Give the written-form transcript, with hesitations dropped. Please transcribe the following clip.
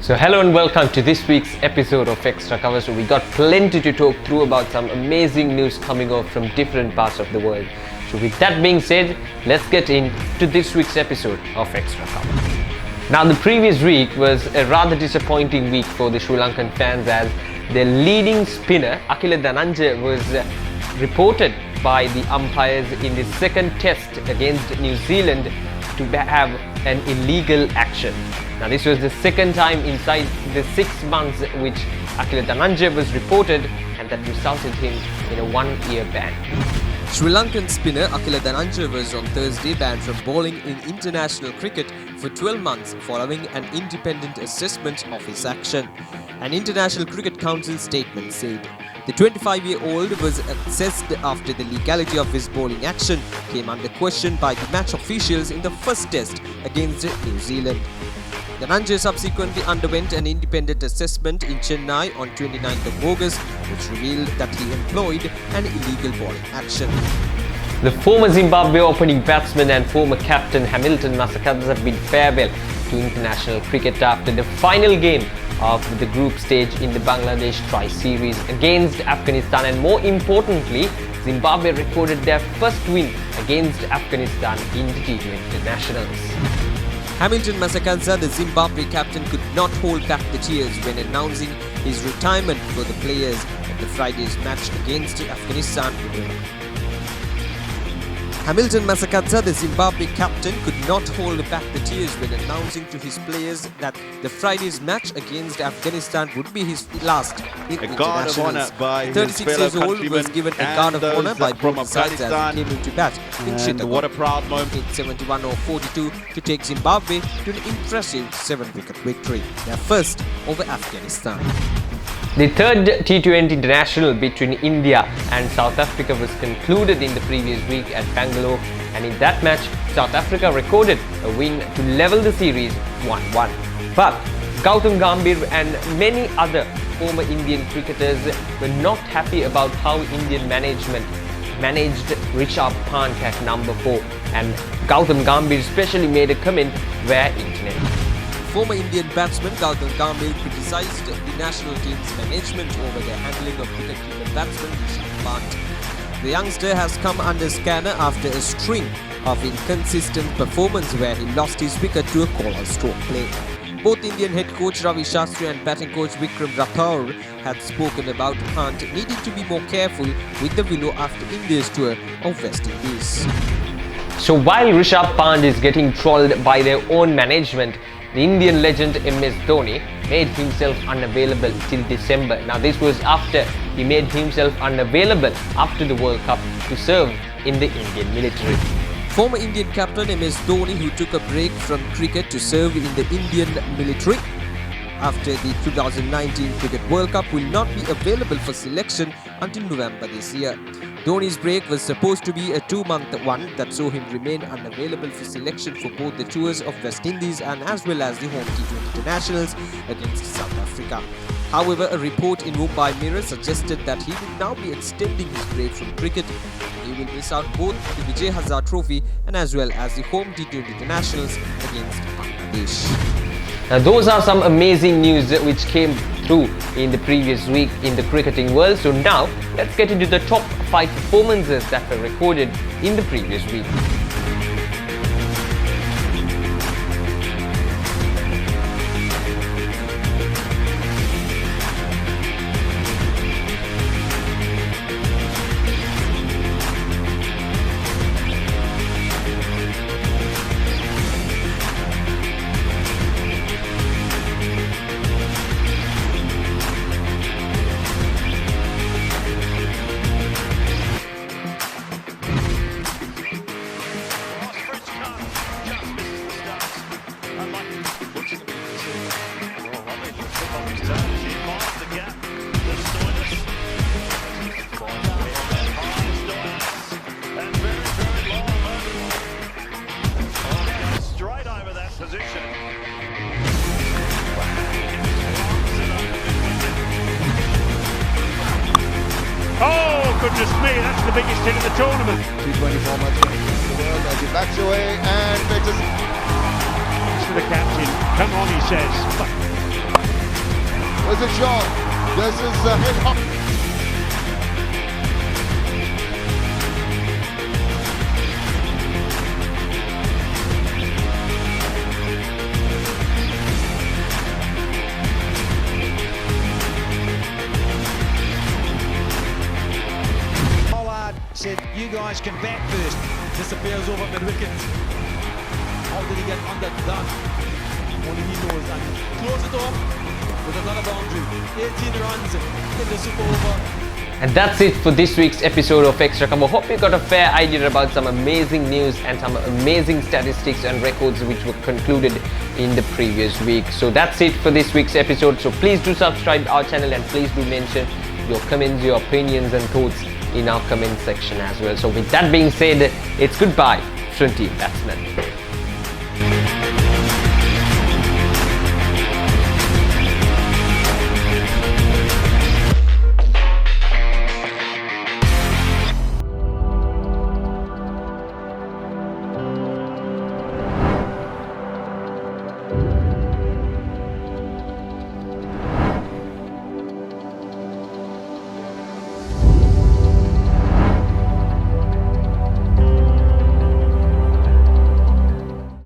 So hello and welcome to this week's episode of Extra Cover. So we got plenty to talk through about some amazing news coming off from different parts of the world. So with that being said, let's get into this week's episode of Extra Cover. Now the previous week was a rather disappointing week for the Sri Lankan fans as their leading spinner Akila was reported by the umpires in the second test against New Zealand to have an illegal action. Now this was the second time inside the 6 months which Akila was reported, and that resulted him in a 1-year ban. Sri Lankan spinner Akila was on Thursday banned from bowling in international cricket for 12 months following an independent assessment of his action. An International Cricket Council statement said the 25-year-old was assessed after the legality of his bowling action came under question by the match officials in the first test against New Zealand. Dhananjay subsequently underwent an independent assessment in Chennai on 29th of August, which revealed that he employed an illegal bowling action. The former Zimbabwe opening batsman and former captain Hamilton Masakadza bid farewell to international cricket after the final game of the group stage in the Bangladesh Tri-Series against Afghanistan, and more importantly, Zimbabwe recorded their first win against Afghanistan in the T20 Internationals. Hamilton Masakadza, the Zimbabwe captain, could not hold back the tears when announcing his retirement for the players at the Friday's match against Afghanistan. Hamilton Masakadza, the Zimbabwe captain, could not hold back the tears when announcing to his players that the Friday's match against Afghanistan would be his last in internationals. The 36-year-old was given a guard of honour by both sides as he came into bat in Chittagong. What a proud moment. In 71 or 42 to take Zimbabwe to an impressive 7-wicket victory, their first over Afghanistan. The third T20 international between India and South Africa was concluded in the previous week at Bangalore, and in that match, South Africa recorded a win to level the series 1-1. But Gautam Gambhir and many other former Indian cricketers were not happy about how Indian management managed Rishabh Pant at number 4, and Gautam Gambhir especially made a comment via internet. Former Indian batsman Gautam Gambhir criticised the national team's management over their handling of wicket-keeper batsman Rishabh Pant. The youngster has come under scanner after a string of inconsistent performance where he lost his wicket to a collar stroke play. Both Indian head coach Ravi Shastri and batting coach Vikram Rathaur had spoken about Pant needing to be more careful with the willow after India's tour of West Indies. So while Rishabh Pant is getting trolled by their own management, the Indian legend MS Dhoni made himself unavailable till December. Now this was after he made himself unavailable after the World Cup to serve in the Indian military. Former Indian captain MS Dhoni, who took a break from cricket to serve in the Indian military after the 2019 Cricket World Cup, will not be available for selection until November this year. Dhoni's break was supposed to be a 2-month one that saw him remain unavailable for selection for both the tours of West Indies and as well as the home T20 internationals against South Africa. However, a report in Mumbai Mirror suggested that he will now be extending his break from cricket. He will miss out both the Vijay Hazare Trophy and as well as the home T20 internationals against Bangladesh. Now those are some amazing news which came through in the previous week in the cricketing world. So now let's get into the top 5 performances that were recorded in the previous week. Goodness me, that's the biggest hit of the tournament. T20 format in the world as he backs away and fetches. To the captain, come on, he says. There's a shot. This is a hit hop. Said, you guys can bat first. Disappears over mid-wicket. How did he get underdone? Only he knows. And close it off with another boundary. 18 runs in the super over. And that's it for this week's episode of Extra Cover. Hope you got a fair idea about some amazing news and some amazing statistics and records which were concluded in the previous week. So that's it for this week's episode. So please do subscribe our channel and please do mention your comments, your opinions and thoughts in our comment section as well. So with that being said, it's goodbye from Team Batsman.